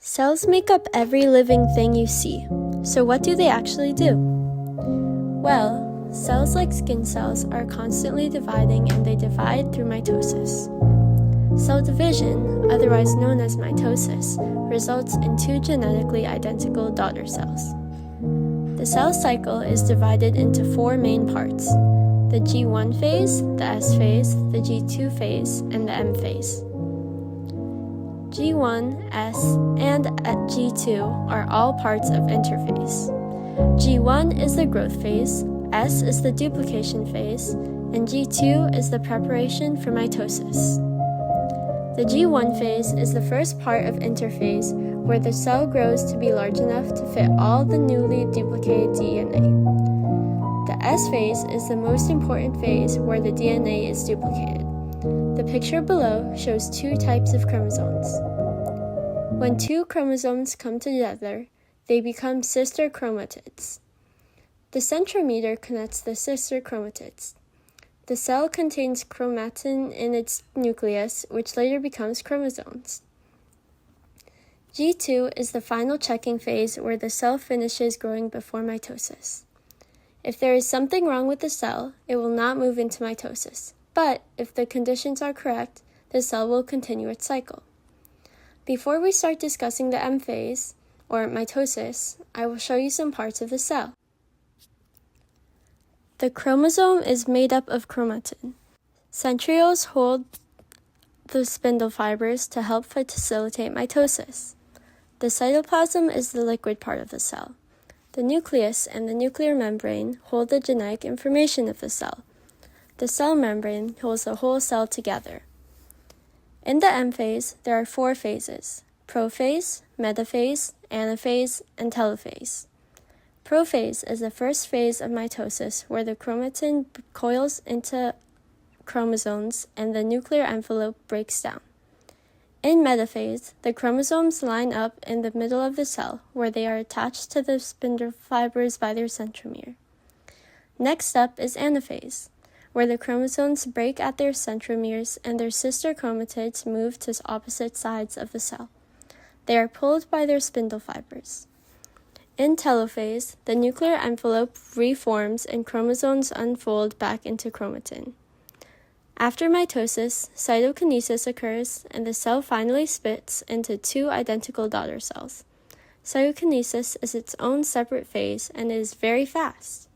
Cells make up every living thing you see. So what do they actually do? Well, cells like skin cells are constantly dividing, and they divide through mitosis. Cell division, otherwise known as mitosis, results in two genetically identical daughter cells. The cell cycle is divided into four main parts: the G1 phase, the S phase, the G2 phase, and the M phase. G1, S, and G2 are all parts of interphase. G1 is the growth phase, S is the duplication phase, and G2 is the preparation for mitosis. The G1 phase is the first part of interphase, where the cell grows to be large enough to fit all the newly duplicated DNA. The S phase is the most important phase, where the DNA is duplicated. The picture below shows two types of chromosomes. When two chromosomes come together, they become sister chromatids. The centromere connects the sister chromatids. The cell contains chromatin in its nucleus, which later becomes chromosomes. G2 is the final checking phase, where the cell finishes growing before mitosis. If there is something wrong with the cell, it will not move into mitosis. But if the conditions are correct, the cell will continue its cycle. Before we start discussing the M phase, or mitosis, I will show you some parts of the cell. The chromosome is made up of chromatin. Centrioles hold the spindle fibers to help facilitate mitosis. The cytoplasm is the liquid part of the cell. The nucleus and the nuclear membrane hold the genetic information of the cell. The cell membrane holds the whole cell together. In the M phase, there are four phases: prophase, metaphase, anaphase, and telophase. Prophase is the first phase of mitosis, where the chromatin coils into chromosomes and the nuclear envelope breaks down. In metaphase, the chromosomes line up in the middle of the cell, where they are attached to the spindle fibers by their centromere. Next up is anaphase, where the chromosomes break at their centromeres and their sister chromatids move to opposite sides of the cell. They are pulled by their spindle fibers. In telophase, the nuclear envelope reforms and chromosomes unfold back into chromatin. After mitosis, cytokinesis occurs, and the cell finally splits into two identical daughter cells. Cytokinesis is its own separate phase, and it is very fast.